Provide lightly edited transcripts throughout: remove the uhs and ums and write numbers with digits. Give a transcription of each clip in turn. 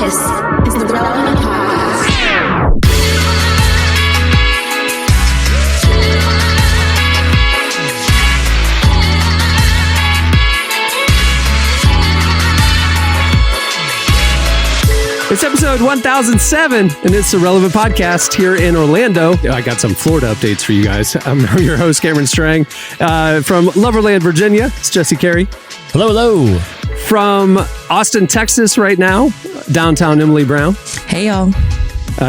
This is the Relevant Podcast. It's episode 1007, and it's the Relevant Podcast here in Orlando. I got some Florida updates for you guys. I'm your host, Cameron Strang. From Loverland, Virginia, it's Jesse Carey. Hello, hello. From Austin, Texas right now, downtown Emily Brown. Hey, y'all.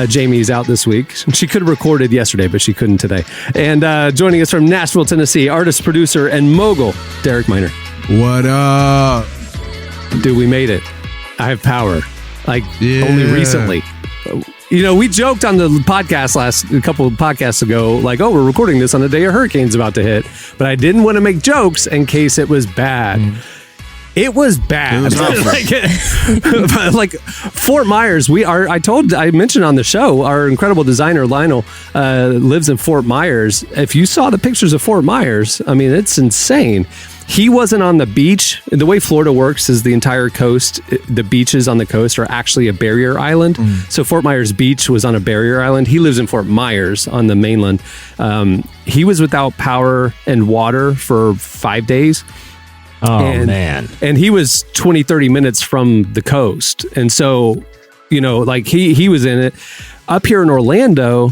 Jamie's out this week. She could have recorded yesterday, but she couldn't today. And joining us from Nashville, Tennessee, artist, producer, and mogul, Derek Miner. What up? Dude, we made it. I have power. Only recently. You know, we joked on the podcast a couple of podcasts ago, like, oh, we're recording this on the day a hurricane's about to hit. But I didn't want to make jokes in case it was bad. It was bad. Like Fort Myers, I mentioned on the show, our incredible designer Lionel lives in Fort Myers. If you saw the pictures of Fort Myers, I mean, it's insane. He wasn't on the beach. The way Florida works is the entire coast, the beaches on the coast are actually a barrier island. So Fort Myers Beach was on a barrier island. He lives in Fort Myers on the mainland. He was without power and water for 5 days. Man. And he was 20, 30 minutes from the coast. And so, you know, like he was in it. Up here in Orlando,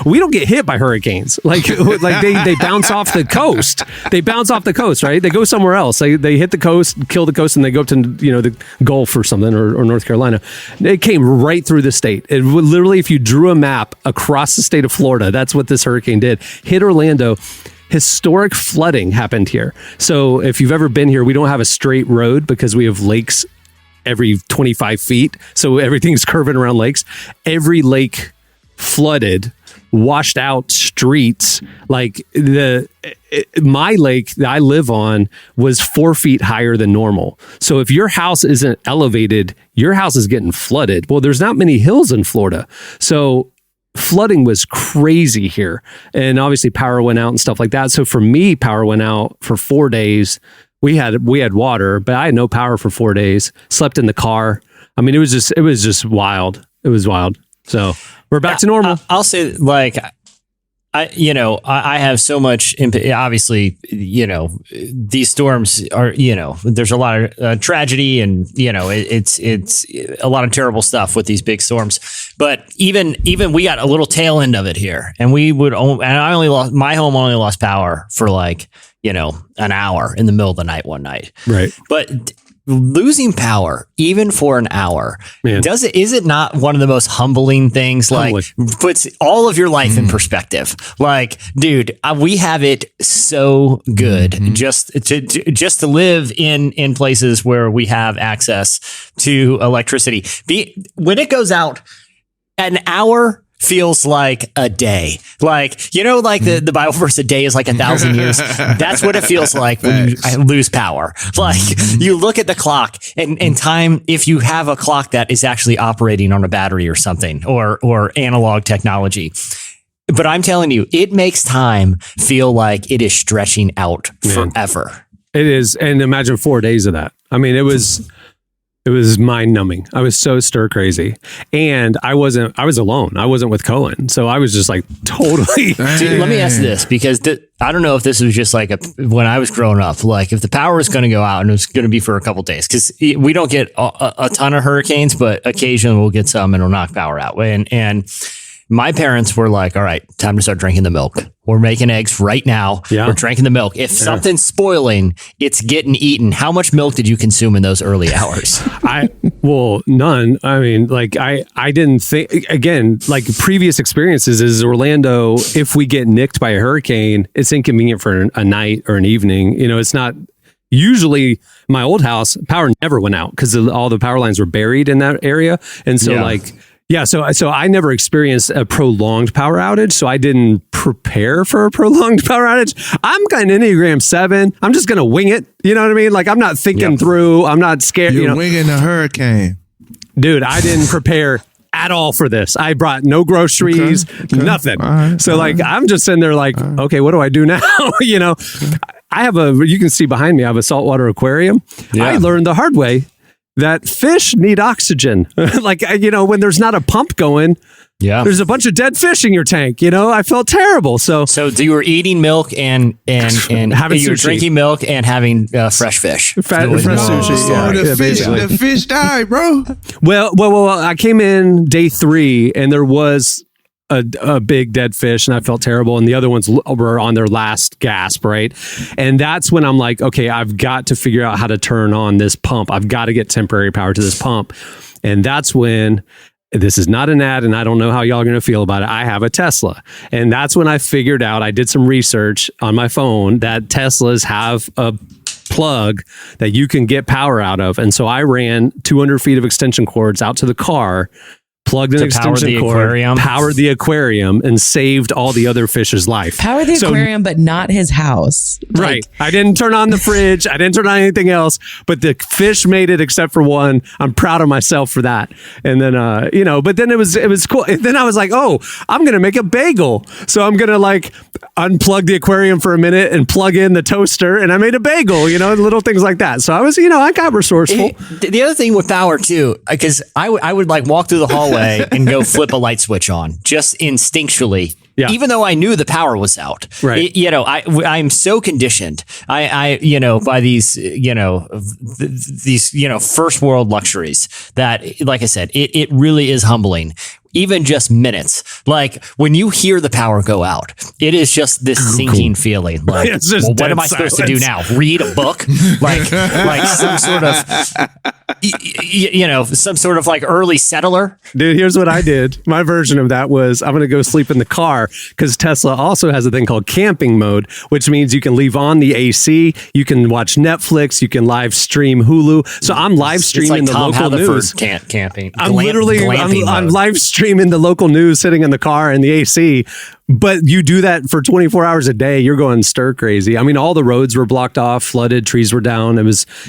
we don't get hit by hurricanes. Like they bounce off the coast. They bounce off the coast, right? They go somewhere else. They hit the coast, kill the coast, and they go up to, you know, the Gulf or something, or North Carolina. It came right through the state. It would literally, if you drew a map across the state of Florida, that's what this hurricane did. Hit Orlando. Historic flooding happened here. So if you've ever been here, we don't have a straight road because we have lakes every 25 feet. So everything's curving around lakes. Every lake flooded, washed out streets. Like my lake that I live on was 4 feet higher than normal. So if your house isn't elevated, your house is getting flooded. Well, there's not many hills in Florida. So flooding was crazy here. And obviously power went out and stuff like that. So for me, power went out for 4 days. We had water, but I had no power for 4 days. Slept in the car. I mean, it was just wild. It was wild. So we're back to normal. I'll say, like, I have so much, obviously, you know, these storms are, you know, there's a lot of tragedy and, you know, it's a lot of terrible stuff with these big storms. But even we got a little tail end of it here, and my home only lost power for like, you know, an hour in the middle of the night one night. Right. But losing power, even for an hour, is it not one of the most humbling things? Like, puts all of your life in perspective. Like, dude, we have it so good just to live in places where we have access to electricity. When it goes out, an hour feels like a day. Like, you know, like the Bible verse, a day is like 1,000 years. That's what it feels like when you lose power. Like, you look at the clock and time, if you have a clock that is actually operating on a battery or something, or analog technology. But I'm telling you, it makes time feel like it is stretching out forever. It is. And imagine 4 days of that. I mean, it was mind numbing. I was so stir crazy, and I was alone. I wasn't with Cohen. So I was just like totally. Dude, let me ask this, because I don't know if this was just like when I was growing up, like if the power was going to go out and it was going to be for a couple of days, because we don't get a ton of hurricanes, but occasionally we'll get some and it'll knock power out. And my parents were like, all right, time to start drinking the milk. We're making eggs right now. Yeah. We're drinking the milk. If something's spoiling, it's getting eaten. How much milk did you consume in those early hours? None. I mean, like I didn't think, again, like previous experiences is Orlando, if we get nicked by a hurricane, it's inconvenient for a night or an evening. You know, it's not usually my old house, power never went out because all the power lines were buried in that area. And so so I never experienced a prolonged power outage, so I didn't prepare for a prolonged power outage. I'm kind of Enneagram 7. I'm just going to wing it. You know what I mean? Like, I'm not thinking through. I'm not scared. You're winging the hurricane. Dude, I didn't prepare at all for this. I brought no groceries, nothing. Right, so like, I'm just sitting there like, okay, what do I do now? You know, I have you can see behind me, I have a saltwater aquarium. Yeah. I learned the hard way that fish need oxygen. Like, when there's not a pump going, there's a bunch of dead fish in your tank. I felt terrible. So you were eating milk and having you were sushi. drinking milk and having fresh fish. Fresh sushi. Oh, Yeah, the fish died, bro. Well, I came in day 3 and there was a big dead fish and I felt terrible. And the other ones were on their last gasp, right? And that's when I'm like, okay, I've got to figure out how to turn on this pump. I've got to get temporary power to this pump. And that's when, this is not an ad and I don't know how y'all are going to feel about it, I have a Tesla. And that's when I figured out, I did some research on my phone that Teslas have a plug that you can get power out of. And so I ran 200 feet of extension cords out to the car, plugged an extension cord, powered the aquarium, and saved all the other fish's life. Power the aquarium, but not his house. Right. I didn't turn on the fridge. I didn't turn on anything else, but the fish made it except for one. I'm proud of myself for that. And then, but then it was cool. And then I was like, oh, I'm going to make a bagel. So I'm going to unplug the aquarium for a minute and plug in the toaster. And I made a bagel, little things like that. So I was, I got resourceful. The other thing with power too, because I would walk through the hallway and go flip a light switch on just instinctually. Yeah. Even though I knew the power was out, right? I'm so conditioned. By these, first world luxuries that, like I said, it really is humbling. Even just minutes, like when you hear the power go out, it is just this sinking feeling. Like, what am I supposed to do now? Read a book, like some sort of, some sort of like early settler. Dude, here's what I did. My version of that was I'm going to go sleep in the car because Tesla also has a thing called camping mode, which means you can leave on the AC, you can watch Netflix, you can live stream Hulu. So I'm live streaming the local news. Camping. I'm live streaming the local news sitting in the car in the AC. But you do that for 24 hours a day, you're going stir crazy. I mean, all the roads were blocked off, flooded, trees were down.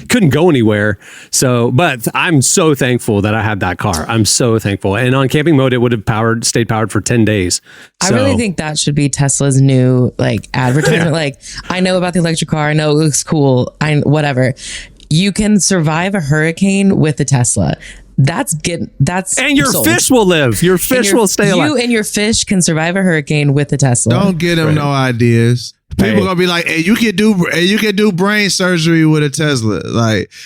Couldn't go anywhere. So, but I'm so thankful that I had that car. I'm so thankful. And on camping mode, it would have stayed powered for 10 days. I really think that should be Tesla's new advertisement. I know about the electric car. I know it looks cool. Whatever. You can survive a hurricane with a Tesla. And your sold. Fish will live. Your fish will stay alive. You and your fish can survive a hurricane with a Tesla. Don't get them no ideas. People gonna be like, "Hey, you can do brain surgery with a Tesla."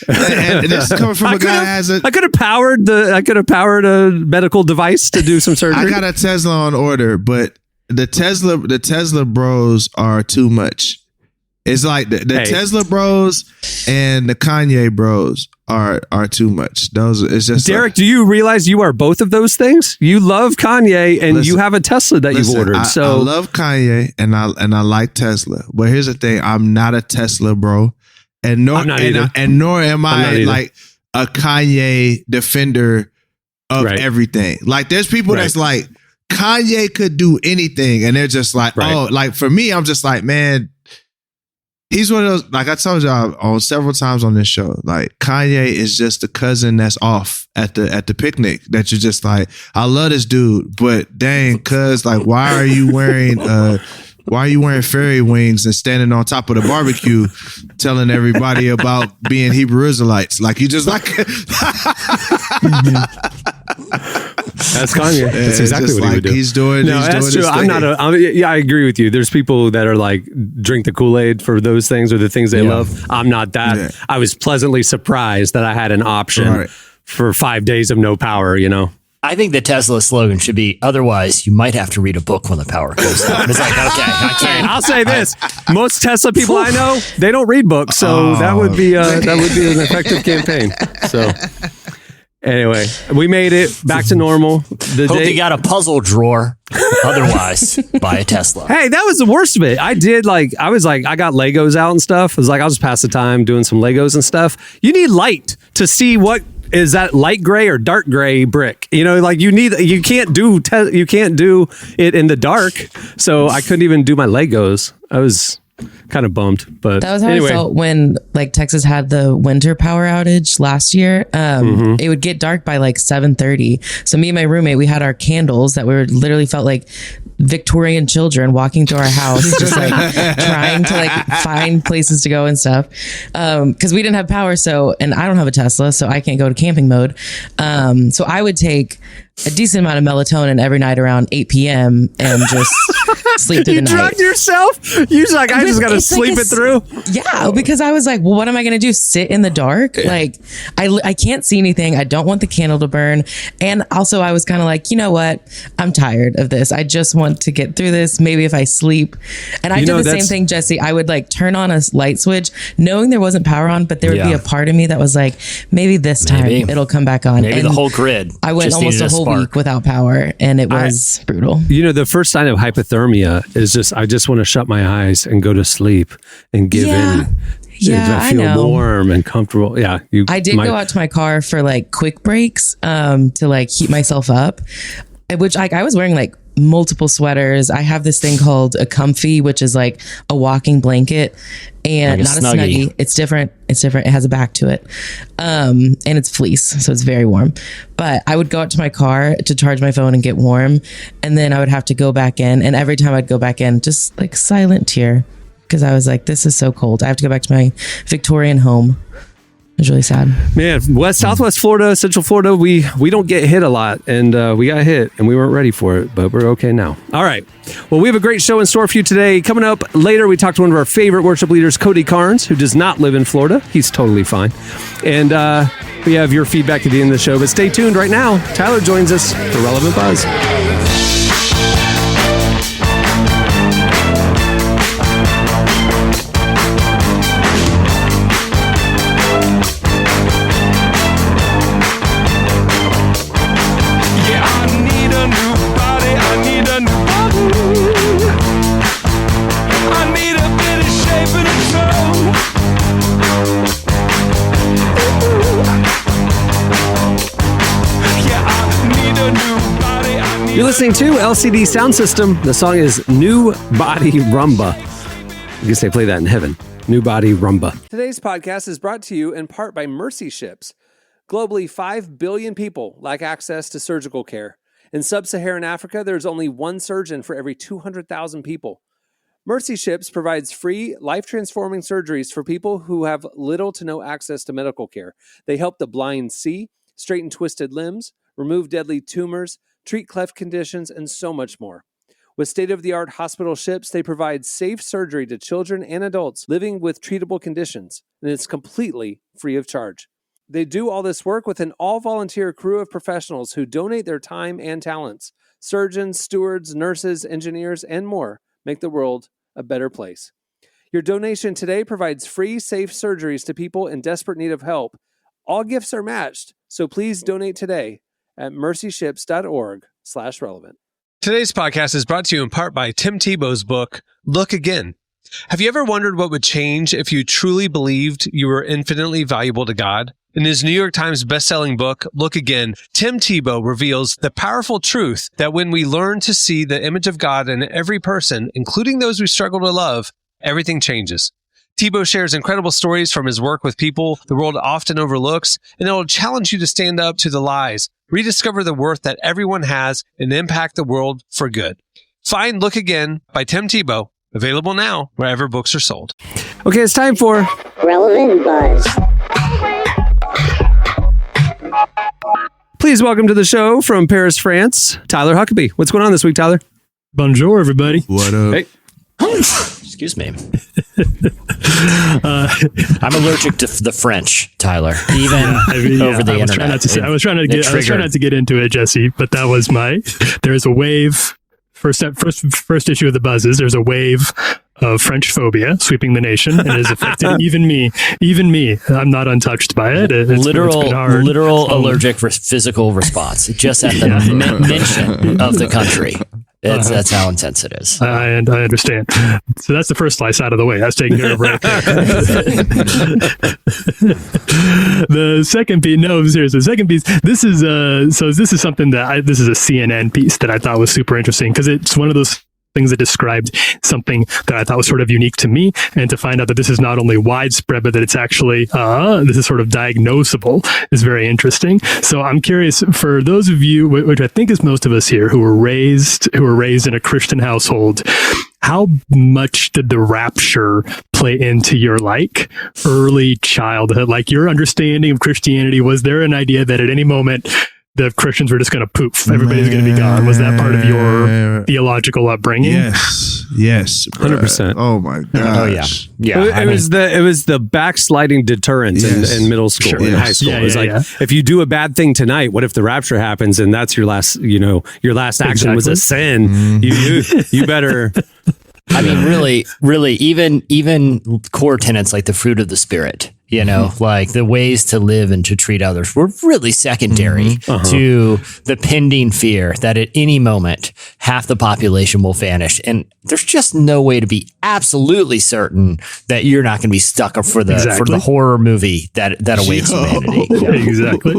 And this is coming from a guy that has a. I could have powered a medical device to do some surgery. I got a Tesla on order, but the Tesla bros are too much. It's like the Tesla bros and the Kanye bros are too much. It's just Derek, do you realize you are both of those things? You love Kanye and you have a Tesla that you've ordered. I love Kanye and I like Tesla. But here's the thing, I'm not a Tesla bro. And nor am I like a Kanye defender of everything. Like there's people that's like, Kanye could do anything, and they're just like, oh, like for me, I'm just like, man, he's one of those, like I told y'all on several times on this show, like Kanye is just the cousin that's off at the picnic that you're just like, I love this dude, but dang, cuz like, why are you wearing fairy wings and standing on top of the barbecue telling everybody about being Hebrew Israelites? Like you just like That's Kanye. That's exactly what he would do. He's doing. No, that's true. I agree with you. There's people that are like drink the Kool-Aid for those things or the things they love. I'm not that. Yeah. I was pleasantly surprised that I had an option for 5 days of no power. I think the Tesla slogan should be, otherwise you might have to read a book when the power goes out. It's like, okay, I can't. I'll say this. Most Tesla people I know, they don't read books. So that would be an effective campaign. So anyway, we made it back to normal. Hope you got a puzzle drawer. Otherwise, buy a Tesla. Hey, that was the worst of it. I got Legos out and stuff. I was like, I'll just pass the time doing some Legos and stuff. You need light to see what is that light gray or dark gray brick. You can't do it in the dark. So I couldn't even do my Legos. kind of bummed. But that was how anyway. I felt when like Texas had the winter power outage last year. It would get dark by like 7:30. So me and my roommate, we had our candles that were literally felt like Victorian children walking through our house, just like trying to like find places to go and stuff. Cause we didn't have power. So, and I don't have a Tesla, so I can't go to camping mode. So I would take a decent amount of melatonin every night around 8 p.m. and just sleep through the night. You drugged yourself? You was like, I just got to sleep it through? Yeah, because I was like, well, what am I going to do? Sit in the dark? Yeah. Like, I can't see anything. I don't want the candle to burn. And also I was kind of like, you know what? I'm tired of this. I just want to get through this. Maybe if I sleep. And I did the same thing, Jesse. I would like turn on a light switch knowing there wasn't power on, but there would be a part of me that was like, maybe this time it'll come back on. Maybe and the whole grid. I went almost a whole week without power, and it was brutal. The first sign of hypothermia is just, I just want to shut my eyes and go to sleep and give in. Yeah, I feel warm and comfortable. Yeah. I did go out to my car for like quick breaks to like heat myself up, which like I was wearing like multiple sweaters. I have this thing called a comfy, which is like a walking blanket and like not a snuggie. It's different. It has a back to it. And it's fleece. So it's very warm, but I would go out to my car to charge my phone and get warm. And then I would have to go back in. And every time I'd go back in, just like silent tear. Cause I was like, this is so cold. I have to go back to my Victorian home. It was really sad. Man, Southwest Florida, Central Florida, we don't get hit a lot, and we got hit, and we weren't ready for it, but we're okay now. All right. Well, we have a great show in store for you today. Coming up later, we talk to one of our favorite worship leaders, Cody Carnes, who does not live in Florida. He's totally fine. And we have your feedback at the end of the show, but stay tuned right now. Tyler joins us for Relevant Buzz. You're listening to LCD Sound System. The song is New Body Rumba. I guess they play that in heaven. New Body Rumba. Today's podcast is brought to you in part by Mercy Ships. Globally, 5 billion people lack access to surgical care. In sub-Saharan Africa, there's only one surgeon for every 200,000 people. Mercy Ships provides free, life-transforming surgeries for people who have little to no access to medical care. They help the blind see, straighten twisted limbs, remove deadly tumors, treat cleft conditions, and so much more. With state-of-the-art hospital ships, they provide safe surgery to children and adults living with treatable conditions, and it's completely free of charge. They do all this work with an all-volunteer crew of professionals who donate their time and talents. Surgeons, stewards, nurses, engineers, and more make the world a better place. Your donation today provides free, safe surgeries to people in desperate need of help. All gifts are matched, so please donate today at mercyships.org/relevant. Today's podcast is brought to you in part by Tim Tebow's book, Look Again. Have you ever wondered what would change if you truly believed you were infinitely valuable to God? In his New York Times bestselling book, Look Again, Tim Tebow reveals the powerful truth that when we learn to see the image of God in every person, including those we struggle to love, everything changes. Tebow shares incredible stories from his work with people the world often overlooks, and it will challenge you to stand up to the lies, rediscover the worth that everyone has, and impact the world for good. Find Look Again by Tim Tebow, available now wherever books are sold. Okay, it's time for Relevant Buzz. Please welcome to the show from Paris, France, Tyler Huckabee. What's going on this week, Tyler? Bonjour, everybody. What up? Hey. Excuse me. I'm allergic to the French, Tyler. Even over the internet. I was trying not to get into it, Jesse, but that was there's a wave. First issue of the Buzzes. There's a wave of French phobia sweeping the nation, and it has affected even me. I'm not untouched by it. It's literal allergic physical response just at the mention of the country. That's how intense it is. I understand. So that's the first slice out of the way. That's taken care of right there. The second piece, seriously, the second piece, this is something this is a CNN piece that I thought was super interesting because it's one of those things that described something that I thought was sort of unique to me, and to find out that this is not only widespread, but that it's actually this is sort of diagnosable is very interesting. So I'm curious, for those of you, which I think is most of us here, who were raised in a Christian household, how much did the rapture play into your early childhood? Like, your understanding of Christianity, was there an idea that at any moment the Christians were just going to poof, everybody's going to be gone? Was that part of your theological upbringing? Yes, 100%. Oh my gosh. It was the backsliding deterrent in middle school, in high school. It was if you do a bad thing tonight, what if the rapture happens and that's your last, your last action was a sin? You better. I mean, really, even core tenets like the fruit of the Spirit, like the ways to live and to treat others, were really secondary to the pending fear that at any moment half the population will vanish. And there's just no way to be absolutely certain that you're not going to be stuck up for the horror movie that awaits humanity. Exactly.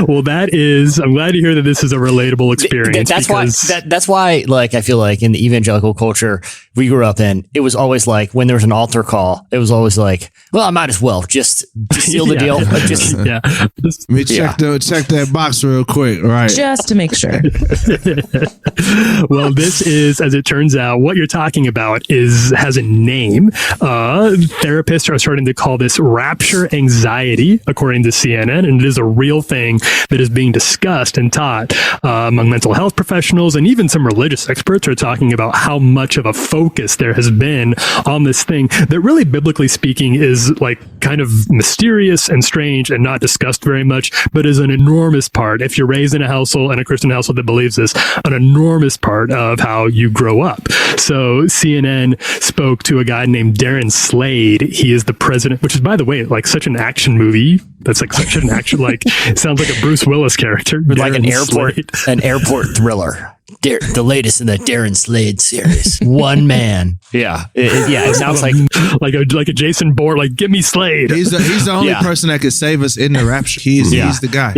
Well, I'm glad to hear that this is a relatable experience. That's why, like, I feel like in the evangelical culture we grew up in, it was always like, when there was an altar call, it was always like, well, I might as well just seal the deal. Let me check that box real quick, right? Just to make sure. Well, this is, as it turns out, what you're talking about has a name. Therapists are starting to call this rapture anxiety, according to CNN, and it is a real thing that is being discussed and taught among mental health professionals, and even some religious experts are talking about how much of a focus there has been on this thing that really, biblically speaking, is like kind of mysterious and strange and not discussed very much, but is an enormous part, if you're raised in a Christian household that believes this, an enormous part of how you grow up. So CNN spoke to a guy named Darren Slade. He is the president, which is, by the way, like such an action movie. That's like such an action, like, it sounds like a Bruce Willis character. Like an airport thriller. The latest in the Darren Slade series. One man. It sounds like a Jason Bourne, like, get me Slade. He's the only person that could save us in the rapture. He's the guy.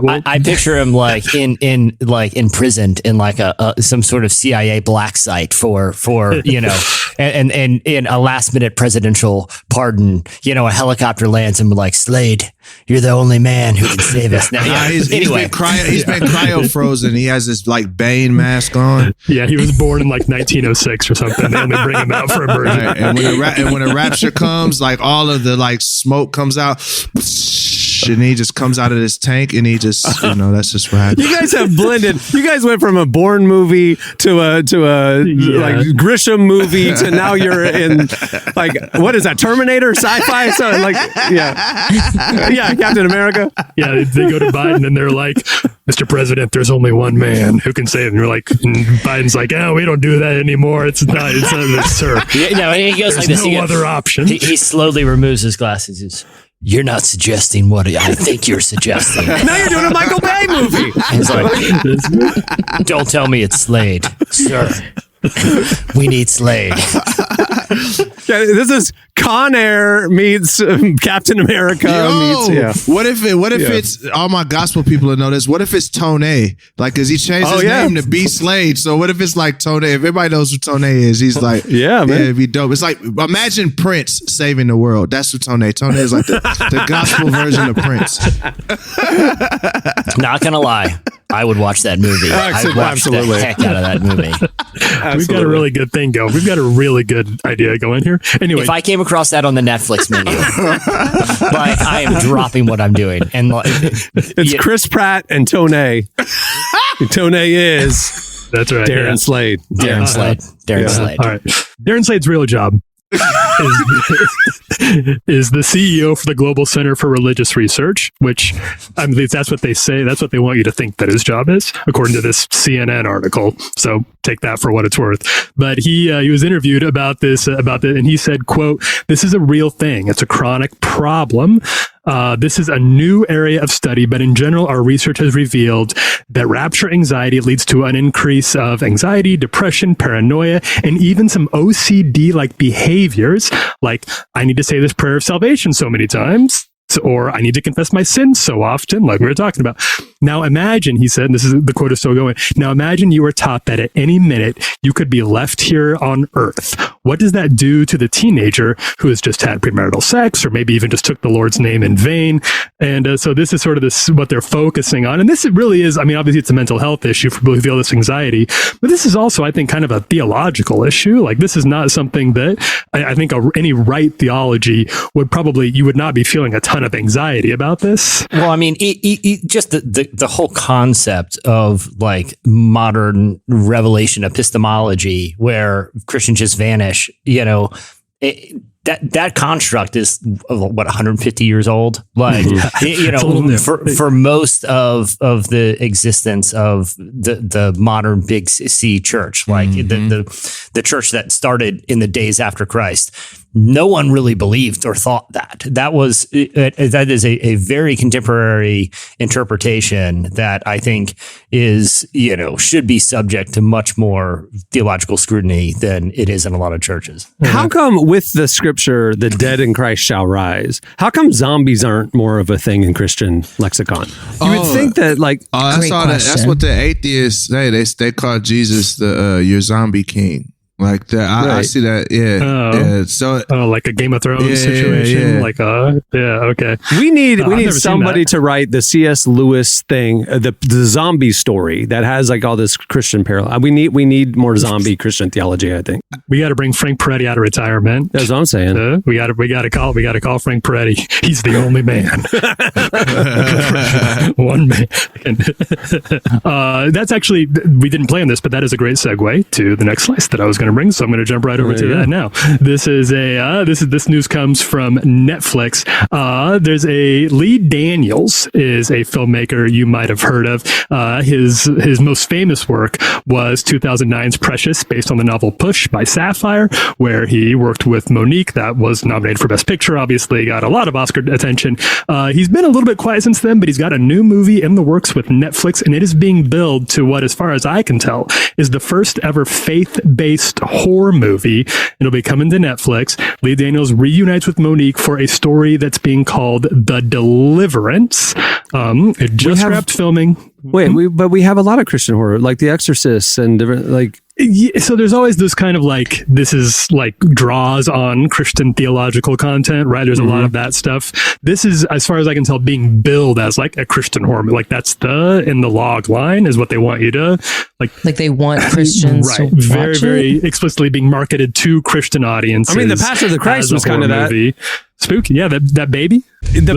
Well, I picture him like imprisoned in like some sort of CIA black site for and in a last minute presidential pardon. A helicopter lands and we're like, Slade, you're the only man who can save us. Now, he's been cryo frozen. He has this like Bane mask on. Yeah, he was born in like 1906 or something. They only bring him out for immersion. Right. And when a rapture comes, like all of the like smoke comes out. And he just comes out of this tank and he just, that's just what happens. You guys have blended. You guys went from a Bourne movie to a like Grisham movie to now you're in, like, what is that, Terminator, sci-fi? So like, Captain America. Yeah, they go to Biden and they're like, Mr. President, there's only one man who can save him. You're like, and Biden's like, oh, we don't do that anymore. It's not sir. And he goes like this. No other option. He slowly removes his glasses. You're not suggesting what I think you're suggesting. Now you're doing a Michael Bay movie. He's like, don't tell me it's Slade, sir. We need Slade. This is Con Air meets Captain America meets. What if it's, all my gospel people will know this, what if it's Tone? Like, cause he changed his name to B Slade. So what if it's like Tone? If everybody knows who Tone is, he's like, man, it'd be dope. It's like, imagine Prince saving the world. That's what Tone is, like the gospel version of Prince. Not gonna lie, I would watch that movie. I'd watch the heck out of that movie. We've got a really good thing going. We've got a really good idea going here. Anyway, if I came across that on the Netflix menu, like, I am dropping what I'm doing. And it's Chris Pratt and Tone. Tone is that's right. Darren Slade. Darren Slade. All right. Darren Slade's real job is the CEO for the Global Center for Religious Research, which, I mean, that's what they say. That's what they want you to think that his job is, according to this CNN article. So take that for what it's worth. But he was interviewed about this, and he said, quote, "This is a real thing. It's a chronic problem. This is a new area of study, but in general, our research has revealed that rapture anxiety leads to an increase of anxiety, depression, paranoia, and even some OCD-like behaviors, like I need to say this prayer of salvation so many times, or I need to confess my sins so often, like we were talking about. Now imagine, he said, and this is the quote is still going. Now imagine you were taught that at any minute you could be left here on Earth. What does that do to the teenager who has just had premarital sex, or maybe even just took the Lord's name in vain? And so this is sort of what they're focusing on. And this really is, I mean, obviously it's a mental health issue for people who feel this anxiety, but this is also, I think, kind of a theological issue. Like, this is not something that I think any right theology you would not be feeling a ton of anxiety about this. Well, I mean, just the whole concept of like modern revelation epistemology, where Christians just vanish, that construct is what, 150 years old. Like, for most of the existence of the modern Big C church, like the church that started in the days after Christ, no one really believed or thought that. That is a very contemporary interpretation that I think is, should be subject to much more theological scrutiny than it is in a lot of churches. How come with the scripture, the dead in Christ shall rise? How come zombies aren't more of a thing in Christian lexicon? You would think that, like, that's what the atheists say. They call Jesus your zombie king. Like that, I see that. Yeah. So, like a Game of Thrones situation. Okay. We need somebody to write the C.S. Lewis thing, the zombie story that has like all this Christian parallel. We need more zombie Christian theology. I think we got to bring Frank Peretti out of retirement. That's what I'm saying. We got to call Frank Peretti. He's the only man. One man. That's actually, we didn't plan this, but that is a great segue to the next slice that I was going to bring, so I'm going to jump right over to that now. This is this news comes from Netflix. There's Lee Daniels is a filmmaker you might have heard of. His most famous work was 2009's Precious, based on the novel Push by Sapphire, where he worked with Monique. That was nominated for Best Picture, obviously got a lot of Oscar attention. He's been a little bit quiet since then, but he's got a new movie in the works with Netflix, and it is being billed to what, as far as I can tell, is the first ever faith-based horror movie. It'll be coming to Netflix. Lee Daniels reunites with Monique for a story that's being called The Deliverance. It just wrapped filming. But we have a lot of Christian horror, like The Exorcist and different, like. Yeah, so there's always this kind of like, this is like draws on Christian theological content, right? There's a lot of that stuff. This is, as far as I can tell, being billed as like a Christian horror movie. Like, that's in the log line is what they want you to like they want Christians right, to very, very explicitly being marketed to Christian audiences. I mean, the Passion of the Christ was kind of that. Movie. Spooky, yeah. That baby, the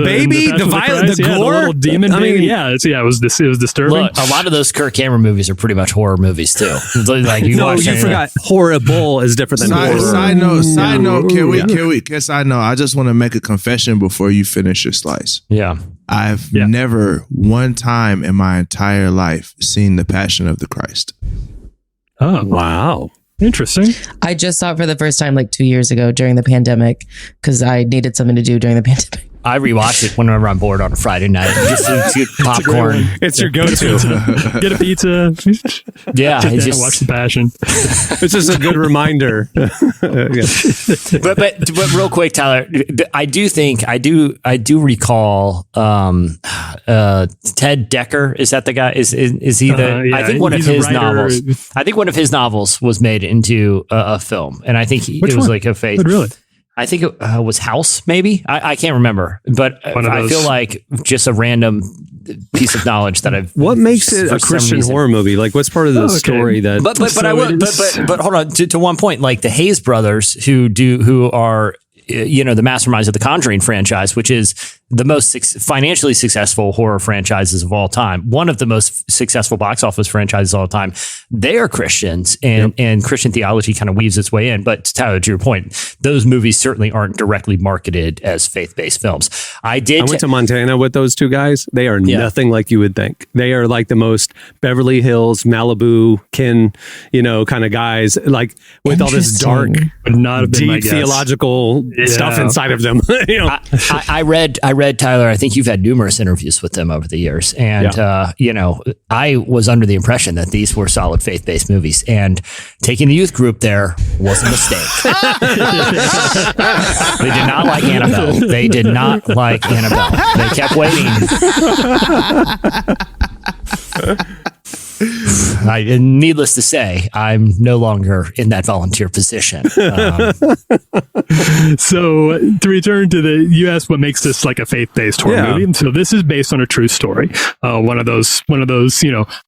violent, the gore, the little demon baby. It was disturbing. Look, a lot of those Kirk Cameron movies are pretty much horror movies too. Like you forgot horrible is different than horror. Side note, can we? Guess I know. I just want to make a confession before you finish your slice. Yeah, I've never one time in my entire life seen The Passion of the Christ. Oh wow. Interesting. I just saw it for the first time like 2 years ago during the pandemic because I needed something to do during the pandemic. I rewatch it whenever I'm bored on a Friday night. Just to get popcorn. It's your go-to. Get a pizza. Yeah, watch The Passion. It's just a good reminder. But real quick, Tyler, I do recall Ted Decker. Is that the guy? Is he the? I think one of his novels. I think one of his novels was made into a film, and I think it was like a faith. Really? I think it was House, maybe. I can't remember, but I feel like just a random piece of knowge that I've. What makes it a Christian horror movie? Like, what's part of the story that? But hold on to one point. Like the Hayes brothers, who are the masterminds of the Conjuring franchise, which is the most financially successful horror franchises of all time, one of the most successful box office franchises of all time. They are Christians, and Christian theology kind of weaves its way in. But Tyler, to your point, those movies certainly aren't directly marketed as faith-based films. I went to Montana with those two guys. They are nothing like you would think. They are like the most Beverly Hills, Malibu kind of guys, like with all this dark, deep theological stuff inside of them. I read, Tyler, I think you've had numerous interviews with them over the years. And, I was under the impression that these were solid faith-based movies. And taking the youth group there was a mistake. They did not like Annabelle. They kept waiting. Needless to say, I'm no longer in that volunteer position. So to return to you asked what makes this like a faith-based horror movie. So this is based on a true story. One of those,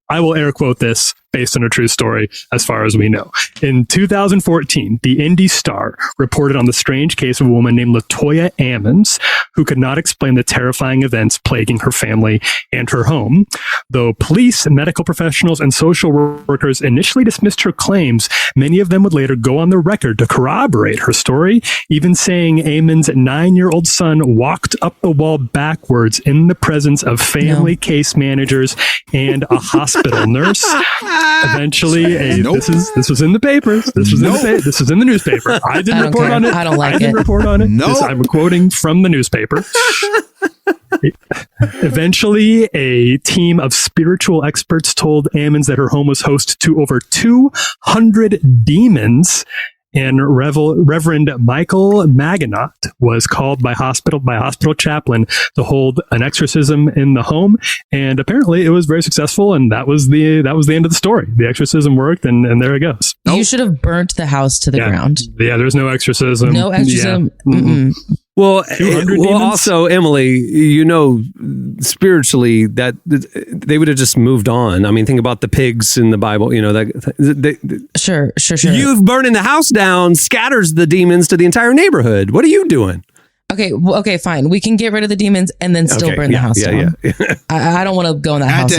I will air quote this, based on a true story as far as we know. In 2014, the Indy Star reported on the strange case of a woman named Latoya Ammons, who could not explain the terrifying events plaguing her family and her home. Though police, medical professionals, and social workers initially dismissed her claims, many of them would later go on the record to corroborate her story, even saying Ammons' 9-year-old son walked up the wall backwards in the presence of family case managers and a hospital nurse. Eventually, this was in the papers. This was in the newspaper. I didn't report on it. I don't like it. I didn't report on it. I'm quoting from the newspaper. Eventually, a team of spiritual experts told Ammons that her home was host to over 200 demons. And Reverend Michael Maganot was called by hospital chaplain to hold an exorcism in the home, and apparently it was very successful. And that was the end of the story. The exorcism worked, and there it goes. You should have burnt the house to the ground. Yeah, there's no exorcism. No exorcism. Yeah. Well, also, Emily, spiritually, that they would have just moved on. I mean, think about the pigs in the Bible. Sure. You burning the house down scatters the demons to the entire neighborhood. What are you doing? Okay, fine. We can get rid of the demons and then still burn the house down. Yeah. I don't want to go in that house.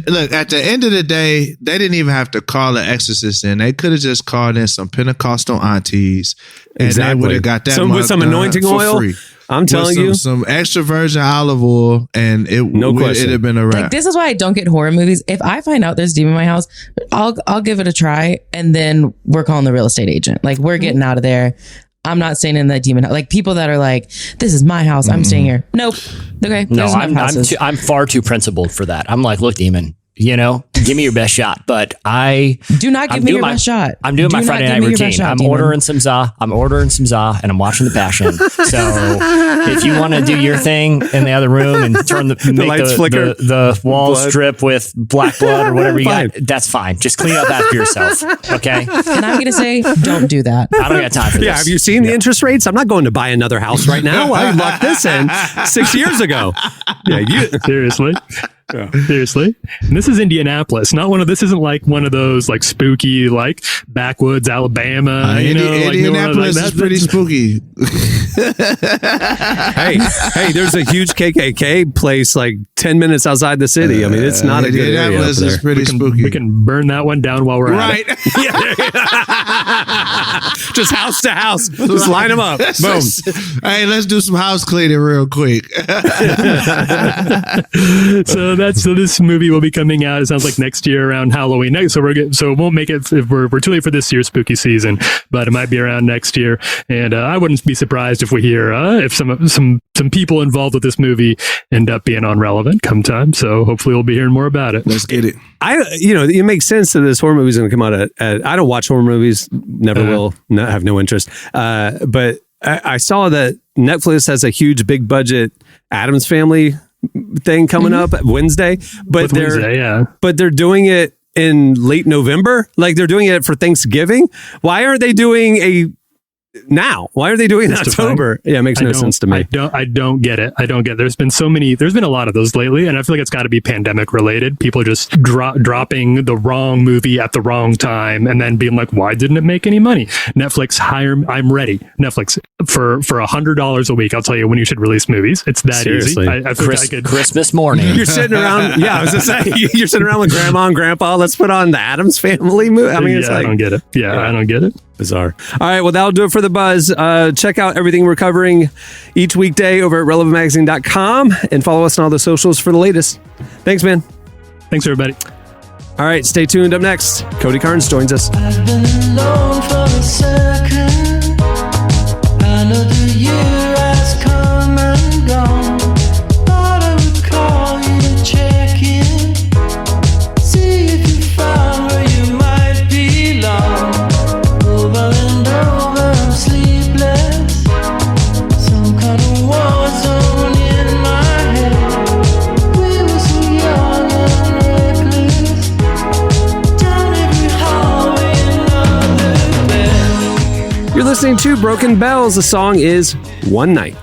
Look, at the end of the day, they didn't even have to call an exorcist in. They could have just called in some Pentecostal aunties, and they would have got that with some anointing oil. Free. I'm telling you, some extra virgin olive oil, and it'd have been a wrap. Like, this is why I don't get horror movies. If I find out there's a demon in my house, I'll give it a try, and then we're calling the real estate agent. Like, we're getting out of there. I'm not staying in that demon house. Like, people that are like, this is my house, I'm staying here. Nope. Okay. No, I'm far too principled for that. I'm like, look, demon, give me your best shot. But do not give me your best shot. I'm doing my Friday night routine. I'm ordering some za, and I'm watching The Passion. So if you want to do your thing in the other room and make the walls drip with black blood or whatever you got, that's fine. Just clean up after yourself. Okay. And I'm going to say, don't do that. I don't got time for this. Yeah. Have you seen the interest rates? I'm not going to buy another house right now. I locked this in 6 years ago. Yeah. Seriously. Yeah. Seriously. And this is Indianapolis. This isn't like one of those like spooky, like backwoods Alabama. Indianapolis is pretty spooky. Hey, there's a huge KKK place like 10 minutes outside the city. I mean, it's not a good area. Indianapolis is pretty spooky. We can burn that one down while we're at it. Just house to house. Just line them up. Boom. Hey, let's do some house cleaning real quick. So this movie will be coming out. It sounds like next year around Halloween. So it won't make it. We're too late for this year's spooky season, but it might be around next year. And I wouldn't be surprised if we hear if some people involved with this movie end up being on Relevant come time. So hopefully we'll be hearing more about it. Let's get it. It makes sense that this horror movie is going to come out at. I don't watch horror movies. Never will. Have no interest. But I saw that Netflix has a huge big budget Addams Family thing coming up Wednesday, but they're doing it in late November. Like, they're doing it for Thanksgiving. Why aren't they doing now? Why are they doing it in October? Yeah, it makes no sense to me. I don't get it. There's been a lot of those lately, and I feel like it's got to be pandemic related. People are just dropping the wrong movie at the wrong time and then being like, why didn't it make any money? Netflix, I'm ready. Netflix, for $100 a week, I'll tell you when you should release movies. It's that Seriously. easy. I feel Christmas morning. You're sitting around. Yeah, I was gonna say, you're sitting around with grandma and grandpa. Let's put on the Addams Family movie. I mean, it's like, I don't get it. I don't get it. Bizarre. All right, well, that'll do it for The Buzz. Check out everything we're covering each weekday over at relevantmagazine.com and follow us on all the socials for the latest. Thanks, man. Thanks, everybody. All right, stay tuned. Up next, Cody Carnes joins us. I've been alone for a second. I know the year has come and gone. Thought I would call you to check in. See if you found where you might belong. Over and over, I'm sleepless. Some kind of war zone in my head. We were so young and reckless. listening to Broken Bells. The song is One Night.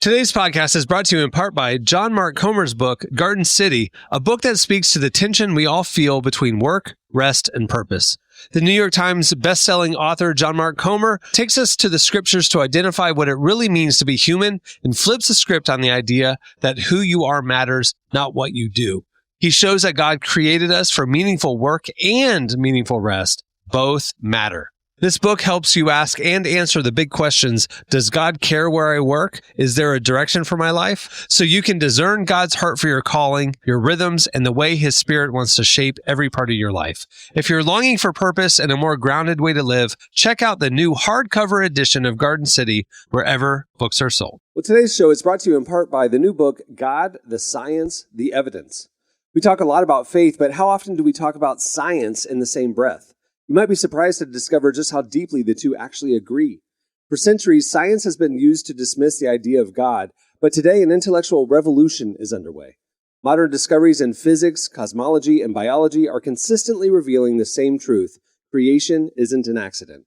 Today's podcast is brought to you in part by John Mark Comer's book, Garden City, a book that speaks to the tension we all feel between work, rest, and purpose. The New York Times best-selling author John Mark Comer takes us to the scriptures to identify what it really means to be human and flips the script on the idea that who you are matters, not what you do. He shows that God created us for meaningful work and meaningful rest. Both matter. This book helps you ask and answer the big questions. Does God care where I work? Is there a direction for my life? So you can discern God's heart for your calling, your rhythms, and the way His Spirit wants to shape every part of your life. If you're longing for purpose and a more grounded way to live, check out the new hardcover edition of Garden City wherever books are sold. Well, today's show is brought to you in part by the new book, God, the Science, the Evidence. We talk a lot about faith, but how often do we talk about science in the same breath? You might be surprised to discover just how deeply the two actually agree. For centuries, science has been used to dismiss the idea of God, but today an intellectual revolution is underway. Modern discoveries in physics, cosmology, and biology are consistently revealing the same truth: creation isn't an accident.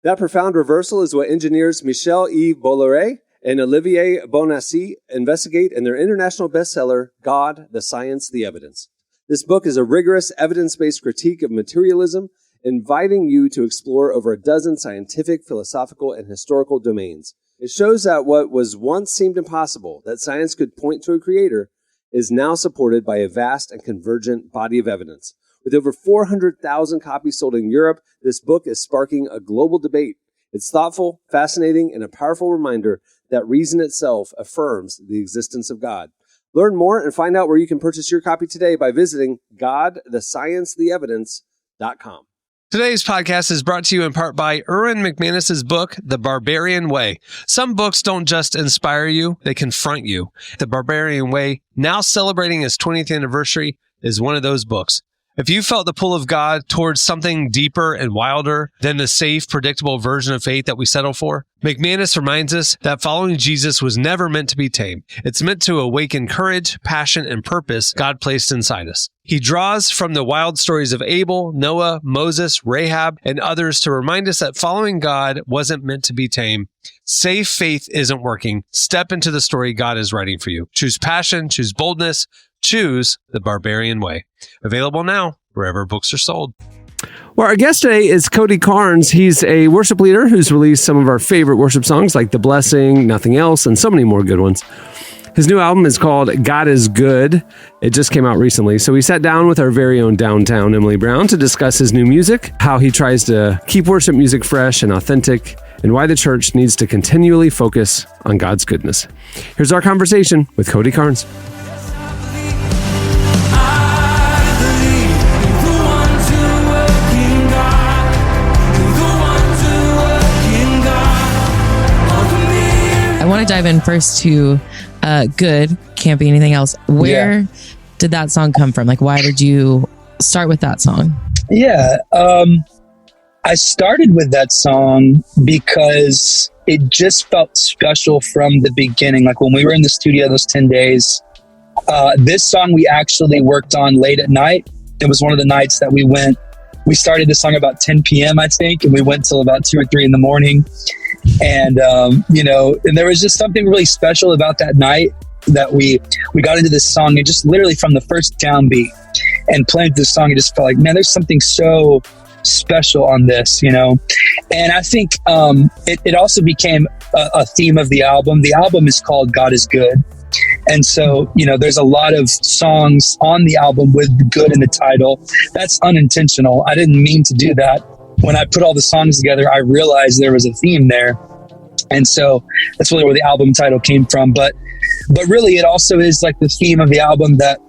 That profound reversal is what engineers Michel-Yves Bolloré and Olivier Bonassi investigate in their international bestseller, God, the Science, the Evidence. This book is a rigorous, evidence-based critique of materialism, inviting you to explore over a dozen scientific, philosophical, and historical domains. It shows that what was once seemed impossible, that science could point to a creator, is now supported by a vast and convergent body of evidence. With over 400,000 copies sold in Europe, this book is sparking a global debate. It's thoughtful, fascinating, and a powerful reminder that reason itself affirms the existence of God. Learn more and find out where you can purchase your copy today by visiting godthesciencetheevidence.com. Today's podcast is brought to you in part by Erwin McManus's book, The Barbarian Way. Some books don't just inspire you, they confront you. The Barbarian Way, now celebrating its 20th anniversary, is one of those books. If you felt the pull of God towards something deeper and wilder than the safe, predictable version of faith that we settle for, McManus reminds us that following Jesus was never meant to be tame. It's meant to awaken courage, passion, and purpose God placed inside us. He draws from the wild stories of Abel, Noah, Moses, Rahab, and others to remind us that following God wasn't meant to be tame. Safe faith isn't working. Step into the story God is writing for you. Choose passion, choose boldness, choose the Barbarian Way. Available now wherever books are sold. Well, our guest today is Cody Carnes. He's a worship leader who's released some of our favorite worship songs like The Blessing, Nothing Else, and so many more good ones. His new album is called God is Good. It just came out recently. So we sat down with our very own downtown Emily Brown to discuss his new music, how he tries to keep worship music fresh and authentic, and why the church needs to continually focus on God's goodness. Here's our conversation with Cody Carnes. I want to dive in first to Good, Can't Be Anything Else. Where did that song come from? Like, why did you start with that song? Yeah, I started with that song because it just felt special from the beginning. Like when we were in the studio those 10 days, this song we actually worked on late at night. It was one of the nights that we started the song about 10 p.m. I think, and we went till about 2 or 3 in the morning. And, and there was just something really special about that night that we got into this song, and just literally from the first downbeat and playing this song, it just felt like, man, there's something so special on this, And I think it also became a theme of the album. The album is called God is Good. And so, there's a lot of songs on the album with good in the title. That's unintentional. I didn't mean to do that. When I put all the songs together, I realized there was a theme there. And so that's really where the album title came from. But really, it also is like the theme of the album that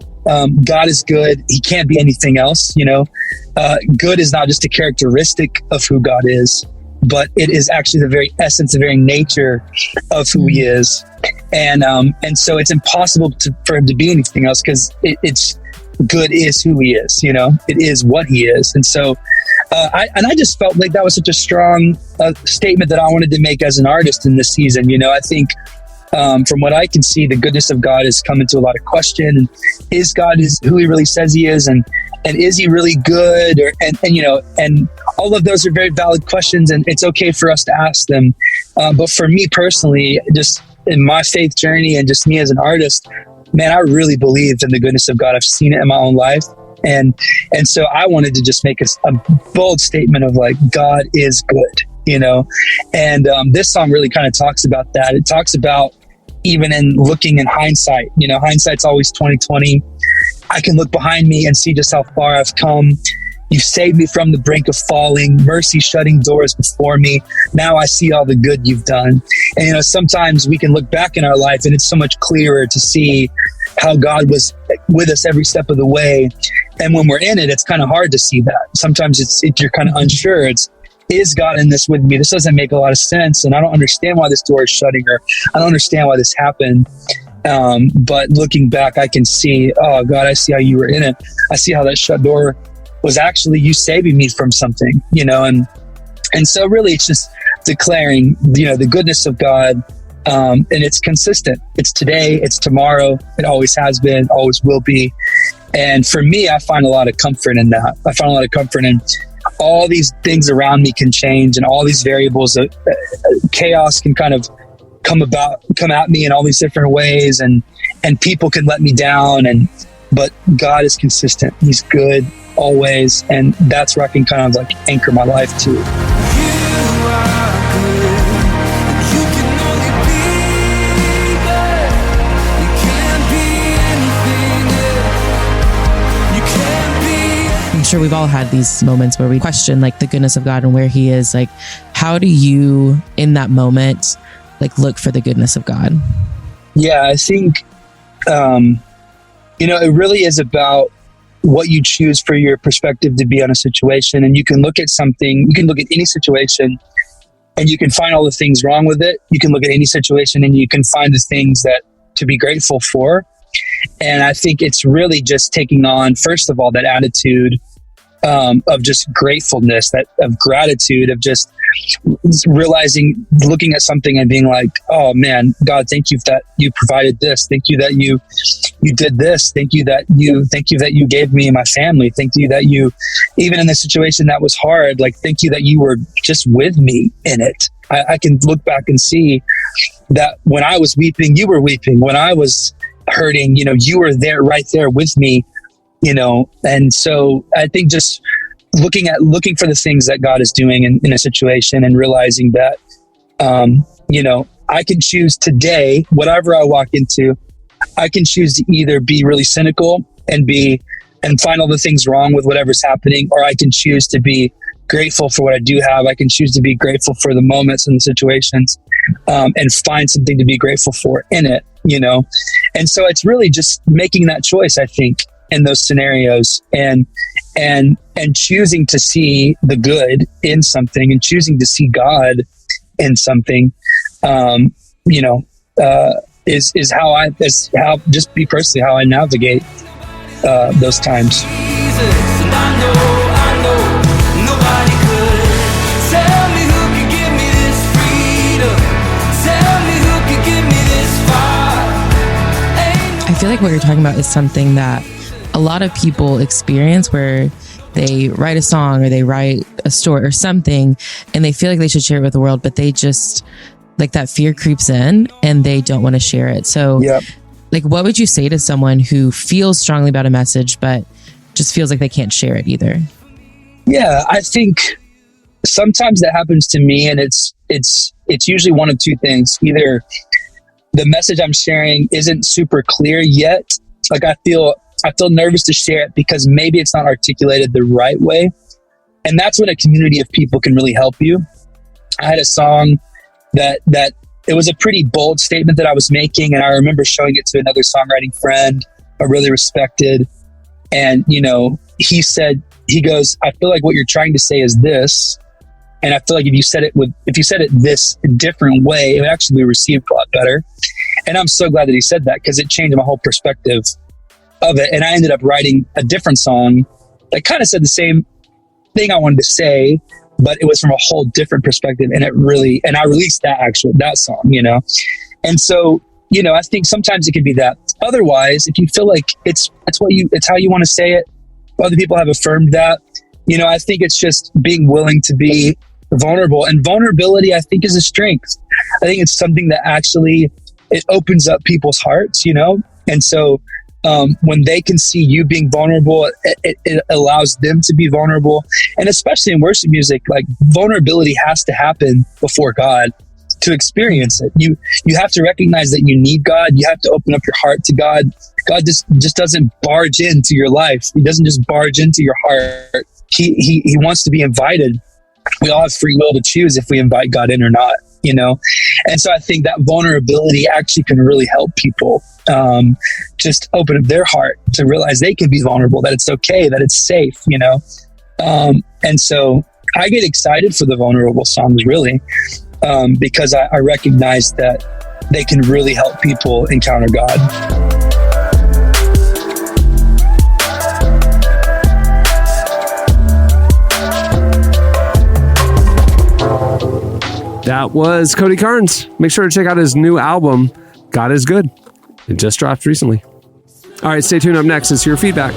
God is good. He can't be anything else, Good is not just a characteristic of who God is, but it is actually the very essence, the very nature of who he is. And so it's impossible for him to be anything else, because it's good is who he is, it is what he is. And so I just felt like that was such a strong statement that I wanted to make as an artist in this season. I think From what I can see, the goodness of God has come into a lot of question. And is God is who he really says he is? And is he really good? And all of those are very valid questions, and it's okay for us to ask them. But for me personally, just in my faith journey and just me as an artist, man, I really believed in the goodness of God. I've seen it in my own life. And so I wanted to just make a bold statement of like, God is good, and this song really kind of talks about that. It talks about even in looking in hindsight, hindsight's always 2020. I can look behind me and see just how far I've come. You saved me from the brink of falling, mercy shutting doors before me. Now I see all the good you've done. And, sometimes we can look back in our life and it's so much clearer to see how God was with us every step of the way. And when we're in it, it's kind of hard to see that. Sometimes you're kind of unsure. Is God in this with me? This doesn't make a lot of sense. And I don't understand why this door is shutting, or I don't understand why this happened. But looking back, I can see, oh God, I see how you were in it. I see how that shut door was actually you saving me from something, and so really it's just declaring, the goodness of God. And it's consistent. It's today, it's tomorrow. It always has been, always will be. And for me, I find a lot of comfort in that. I find a lot of comfort in all these things around me can change, and all these variables of chaos can kind of come at me in all these different ways, and people can let me down, but God is consistent. He's good always, and that's where I can kind of like anchor my life to. I'm sure we've all had these moments where we question like the goodness of God and where he is. Like, how do you in that moment like look for the goodness of God? Yeah, I think it really is about what you choose for your perspective to be on a situation. And you can look at any situation and you can find all the things wrong with it. You can look at any situation and you can find the things that to be grateful for. And I think it's really just taking on, first of all, that attitude of just gratefulness, of gratitude, of just realizing, looking at something and being like, oh man, God, thank you that you provided this. Thank you that you did this. Thank you that you gave me my family. Thank you that you, even in the situation that was hard, like, thank you that you were just with me in it. I can look back and see that when I was weeping, you were weeping. When I was hurting, you were there, right there with me, and so I think just looking for the things that God is doing in a situation and realizing that, I can choose today, whatever I walk into, I can choose to either be really cynical and find all the things wrong with whatever's happening, or I can choose to be grateful for what I do have. I can choose to be grateful for the moments and the situations, and find something to be grateful for in it, And so it's really just making that choice, I think, in those scenarios, and choosing to see the good in something and choosing to see God in something, is how just be personally how I navigate those times. I feel like what you're talking about is something that a lot of people experience, where they write a song or they write a story or something and they feel like they should share it with the world, but they just, like, that fear creeps in and they don't want to share it. So like, what would you say to someone who feels strongly about a message but just feels like they can't share it either? Yeah, I think sometimes that happens to me, and it's usually one of two things. Either the message I'm sharing isn't super clear yet. Like, I feel nervous to share it because maybe it's not articulated the right way. And that's when a community of people can really help you. I had a song that it was a pretty bold statement that I was making. And I remember showing it to another songwriting friend I really respected. And, he goes, I feel like what you're trying to say is this. And I feel like if you said it this different way, it would actually be received a lot better. And I'm so glad that he said that, because it changed my whole perspective of it. And I ended up writing a different song that kind of said the same thing I wanted to say, but it was from a whole different perspective. And I released that song, And so, I think sometimes it can be that. Otherwise, if you feel like it's how you want to say it, other people have affirmed that, I think it's just being willing to be vulnerable. And vulnerability, I think, is a strength. I think it's something that actually, it opens up people's hearts, And so when they can see you being vulnerable, it allows them to be vulnerable. And especially in worship music, like vulnerability has to happen before God to experience it. You have to recognize that you need God. You have to open up your heart to God. God just doesn't barge into your life. He doesn't just barge into your heart. He wants to be invited. We all have free will to choose if we invite God in or not, And so I think that vulnerability actually can really help people just open up their heart to realize they can be vulnerable, that it's okay, that it's safe, And so I get excited for the vulnerable songs, really, because I recognize that they can really help people encounter God. That was Cody Carnes. Make sure to check out his new album, God is Good. It just dropped recently. All right, stay tuned. Up next is your feedback.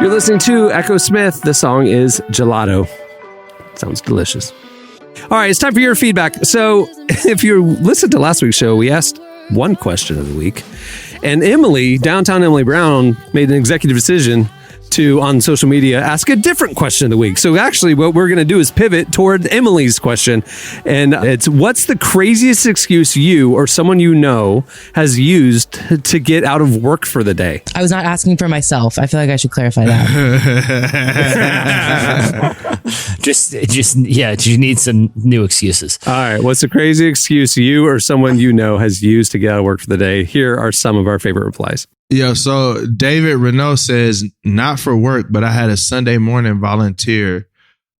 You're listening to Echo Smith. The song is Gelato. Sounds delicious. All right, it's time for your feedback. So if you listened to last week's show, we asked one question of the week. And Emily, downtown Emily Brown, made an executive decision to, on social media, ask a different question of the week. So actually what we're going to do is pivot toward Emily's question. And it's, what's the craziest excuse you or someone you know has used to get out of work for the day? I was not asking for myself. I feel like I should clarify that. You need some new excuses. All right. What's the crazy excuse you or someone you know has used to get out of work for the day? Here are some of our favorite replies. Yeah, so David Renault says, not for work, but I had a Sunday morning volunteer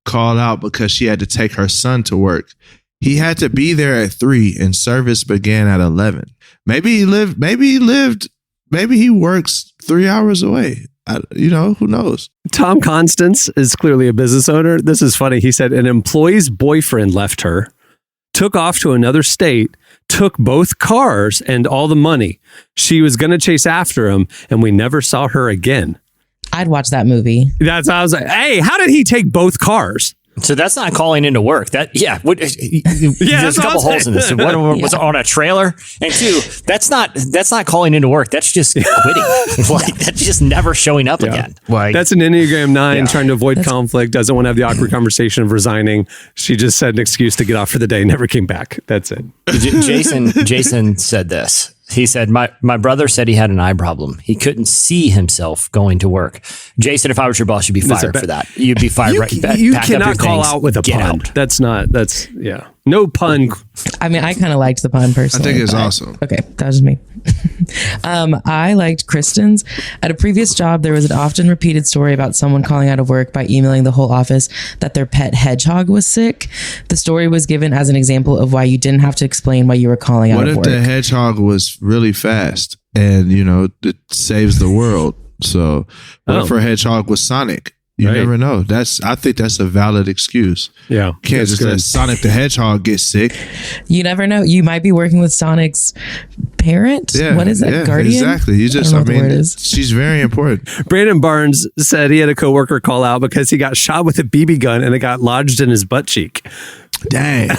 call out because she had to take her son to work. He had to be there at 3 and service began at 11. Maybe he works 3 hours away. Who knows? Tom Constance is clearly a business owner. This is funny. He said an employee's boyfriend left her, took off to another state, took both cars and all the money. She was going to chase after him, and we never saw her again. I'd watch that movie. That's how I was like, hey, how did he take both cars? So that's not calling into work. There's a couple holes in this. One was on a trailer, and 2, that's not calling into work. That's just quitting. That's just never showing up again. That's an Enneagram 9 trying to avoid conflict. Doesn't want to have the awkward conversation of resigning. She just said an excuse to get off for the day. Never came back. That's it. Jason said this. He said, my brother said he had an eye problem. He couldn't see himself going to work. Jason, if I was your boss, you'd be fired for that. You'd be fired right back. You cannot call out with a pun. No pun. I mean, I kind of liked the pun personally. I think it's awesome. Okay, that was me. I liked Kristen's. At a previous job, there was an often repeated story about someone calling out of work by emailing the whole office that their pet hedgehog was sick. The story was given as an example of why you didn't have to explain why you were calling out of work. What if the hedgehog was really fast and, it saves the world? So what if her hedgehog was Sonic? You never know. I think that's a valid excuse. Yeah. Can't just let Sonic the Hedgehog get sick. You never know. You might be working with Sonic's parent. Yeah. What is that? Yeah, Guardian? Exactly. She's very important. Brandon Barnes said he had a coworker call out because he got shot with a BB gun and it got lodged in his butt cheek. Dang.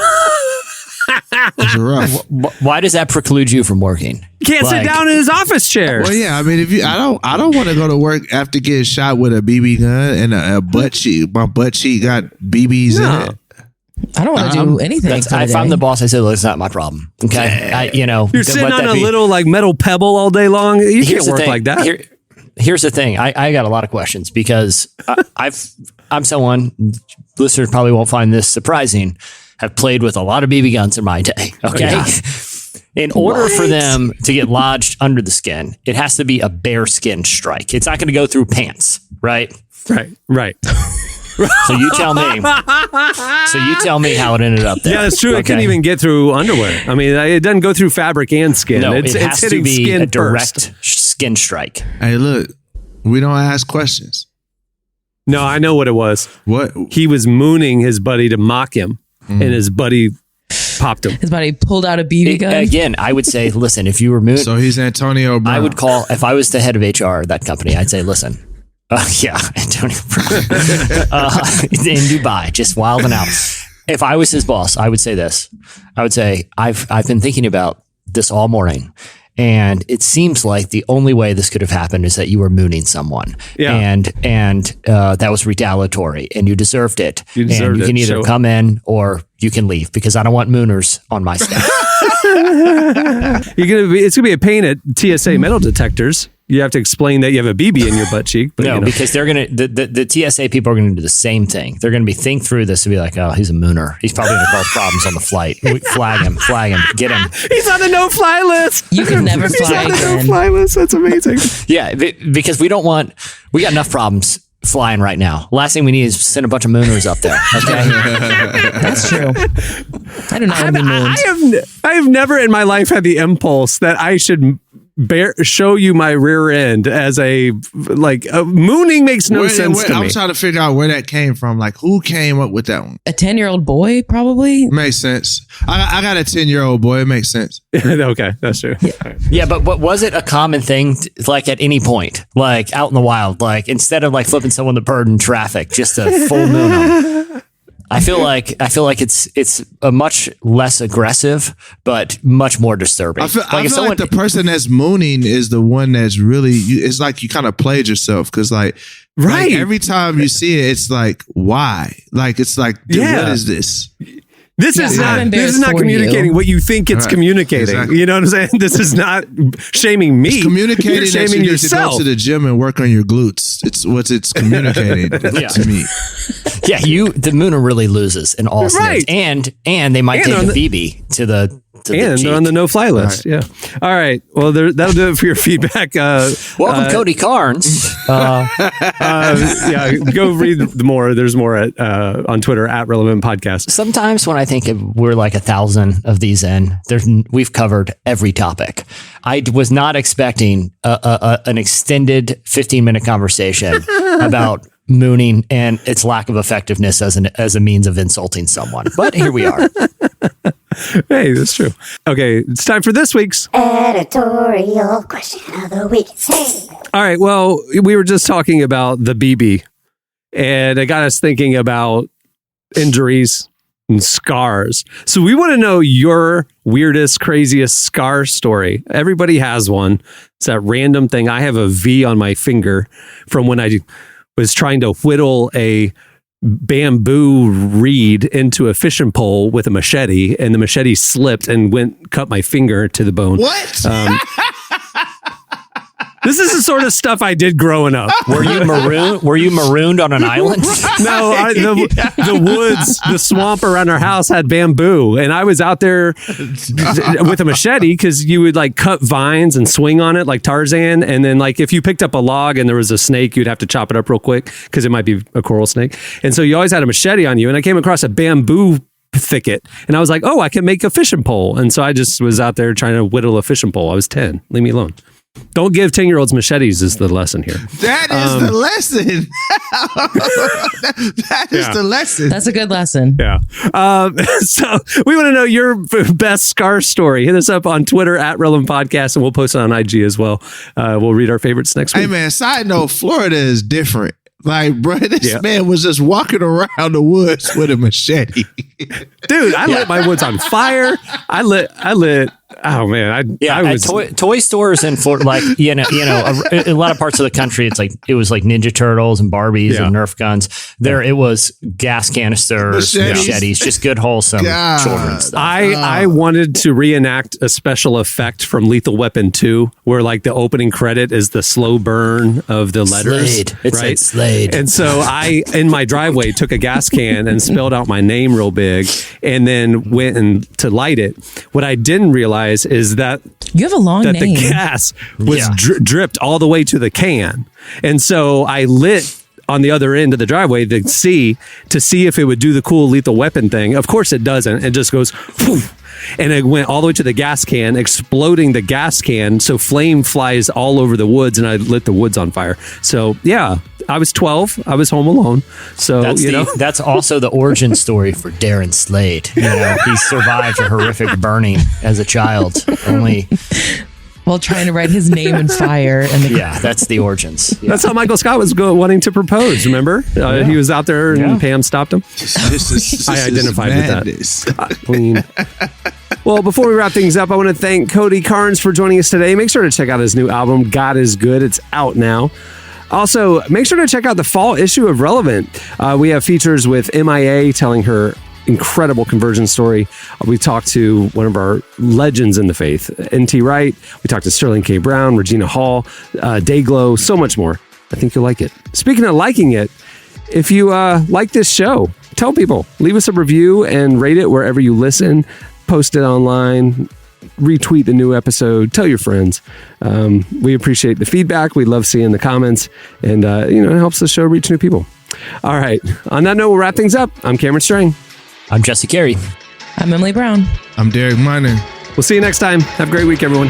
That's rough. Why does that preclude you from working? He can't sit down in his office chair. Well, yeah. I mean, I don't want to go to work after getting shot with a BB gun and a butt cheek. My butt cheek got BBs in it. I don't want to do anything. If I'm the boss, I say, "Look, it's not my problem." Okay, you're sitting on a little metal pebble all day long. You can't work like that. Here's the thing. I got a lot of questions because I'm someone, listeners probably won't find this surprising, have played with a lot of BB guns in my day. Okay. Yeah. In order for them to get lodged under the skin, it has to be a bare skin strike. It's not going to go through pants, right? Right. So you tell me. How it ended up there. Yeah, that's true. Okay. It couldn't even get through underwear. I mean, it doesn't go through fabric and skin. No, it's it has hitting to be skin a direct first. skin strike. Hey, look, we don't ask questions. No, I know what it was. What? He was mooning his buddy to mock him, and his buddy popped him. His buddy pulled out a BB gun. Again, I would say, listen, if you were mooning, So he's Antonio Brown. I would call, if I was the head of HR of that company, I'd say, listen, Antonio Brown in Dubai, just wilding out. If I was his boss, I would say this. I would say, I've been thinking about this all morning. And it seems like the only way this could have happened is that you were mooning someone, and that was retaliatory, and you deserved it. You can either come in or you can leave because I don't want mooners on my staff. It's gonna be a pain at TSA metal detectors. You have to explain that you have a BB in your butt cheek. But, no, because they're gonna the TSA people are gonna do the same thing. They're gonna be think through this and be like, oh, he's a mooner. He's probably gonna cause problems on the flight. Flag him, get him. He's on the no-fly list. You can never fly He's on the again. no-fly list. That's amazing. Yeah, because we got enough problems flying right now. Last thing we need is send a bunch of mooners up there. Okay, That's true. I do not want to be mooned. I have never in my life had the impulse that I should show you my rear end as mooning makes no sense to me. I'm trying to figure out where that came from. Like, who came up with that one? A 10-year-old boy, probably. Makes sense. I got a 10-year-old boy. It makes sense. Okay, that's true. Yeah, but was it a common thing, like at any point, like out in the wild, like instead of like flipping someone the bird in traffic, just a full moon them? I feel like it's a much less aggressive, but much more disturbing. I feel like the person that's mooning is the one that's really. It's like you kind of played yourself because like every time you see it, it's like why? Like it's like dude, what is this? This is not communicating what you think it's communicating. Exactly. You know what I'm saying? This is not shaming me. It's communicating. You're shaming yourself. To go to the gym and work on your glutes. It's communicating to me. Yeah, the mooner really loses in all scenarios, and they might take a BB to the. And they're on the no-fly list. Right. Yeah. All right. Well, that'll do it for your feedback. Welcome, Cody Carnes. Yeah, go read more. There's more on Twitter at Relevant Podcast. Sometimes when I think we're like 1,000 of these in, we've covered every topic. I was not expecting an extended 15-minute conversation about mooning and its lack of effectiveness as a means of insulting someone. But here we are. Hey, that's true. Okay, it's time for this week's editorial question of the week. All right, well, we were just talking about the BB, and it got us thinking about injuries and scars. So we want to know your weirdest, craziest scar story. Everybody has one. It's that random thing. I have a V on my finger from when I was trying to whittle a bamboo reed into a fishing pole with a machete, and the machete slipped and cut my finger to the bone. What? This is the sort of stuff I did growing up. Were you marooned on an island? No, the woods, the swamp around our house had bamboo, and I was out there with a machete because you would like cut vines and swing on it like Tarzan, and then like if you picked up a log and there was a snake, you'd have to chop it up real quick because it might be a coral snake, and so you always had a machete on you. And I came across a bamboo thicket, and I was like, "Oh, I can make a fishing pole," and so I just was out there trying to whittle a fishing pole. I was 10. Leave me alone. Don't give 10-year-olds machetes is the lesson here. That is the lesson. That is the lesson. That's a good lesson. Yeah. So we want to know your best scar story. Hit us up on Twitter at Relevant Podcast, and we'll post it on IG as well. We'll read our favorites next week. Hey, man, side note, Florida is different. Like, bro, this man was just walking around the woods with a machete. Dude, I lit my woods on fire. I lit. Oh man, I was toy stores in Florida, like you know, a lot of parts of the country. It was like Ninja Turtles and Barbies and Nerf guns. There, it was gas canisters, machetes, just good wholesome children's stuff. I wanted to reenact a special effect from Lethal Weapon 2, where like the opening credit is the slow burn of the letters. Slade. It's right? Slade. And so I, in my driveway, took a gas can and spelled out my name real big, and then went to light it. What I didn't realize is that you have a long name. The gas was dripped all the way to the can, and so I lit on the other end of the driveway to see if it would do the cool lethal weapon thing. Of course it doesn't. It just goes, whew, and it went all the way to the gas can, exploding the gas can. So flame flies all over the woods, and I lit the woods on fire. So yeah, I was 12. I was home alone. So that's also the origin story for Darren Slade. He survived a horrific burning as a child. Only while trying to write his name in fire. That's the origins. Yeah. That's how Michael Scott was wanting to propose. Remember, he was out there and Pam stopped him. I identified with that. Clean. Well, before we wrap things up, I want to thank Cody Carnes for joining us today. Make sure to check out his new album, God is Good. It's out now. Also, make sure to check out the fall issue of Relevant. We have features with MIA telling her incredible conversion story. We talked to one of our legends in the faith, N.T. Wright. We talked to Sterling K. Brown, Regina Hall, Dayglow, so much more. I think you'll like it. Speaking of liking it, if you like this show, tell people. Leave us a review and rate it wherever you listen. Post it online. Retweet the new episode. Tell your friends. We appreciate the feedback. We love seeing the comments. And, it helps the show reach new people. All right. On that note, we'll wrap things up. I'm Cameron Strang. I'm Jesse Carey. I'm Emily Brown. I'm Derek Miner. We'll see you next time. Have a great week, everyone.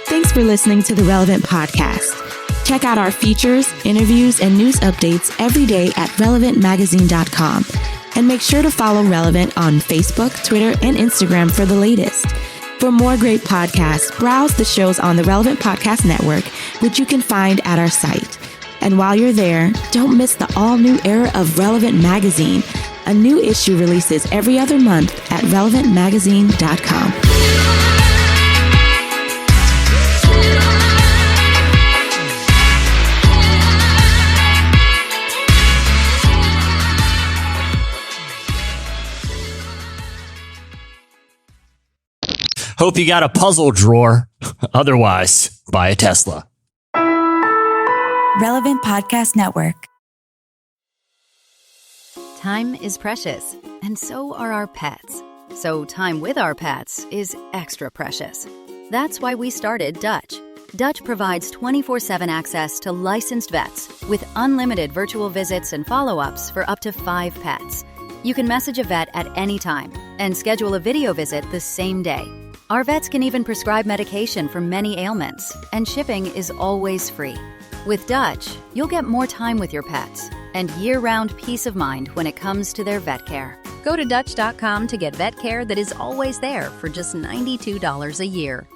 Thanks for listening to the Relevant Podcast. Check out our features, interviews, and news updates every day at relevantmagazine.com. And make sure to follow Relevant on Facebook, Twitter, and Instagram for the latest. For more great podcasts, browse the shows on the Relevant Podcast Network, which you can find at our site. And while you're there, don't miss the all-new era of Relevant Magazine. A new issue releases every other month at relevantmagazine.com. Hope you got a puzzle drawer. Otherwise, buy a Tesla. Relevant Podcast Network. Time is precious, and so are our pets. So time with our pets is extra precious. That's why we started Dutch. Dutch provides 24/7 access to licensed vets with unlimited virtual visits and follow-ups for up to 5 pets. You can message a vet at any time and schedule a video visit the same day. Our vets can even prescribe medication for many ailments, and shipping is always free. With Dutch, you'll get more time with your pets and year-round peace of mind when it comes to their vet care. Go to Dutch.com to get vet care that is always there for just $92 a year.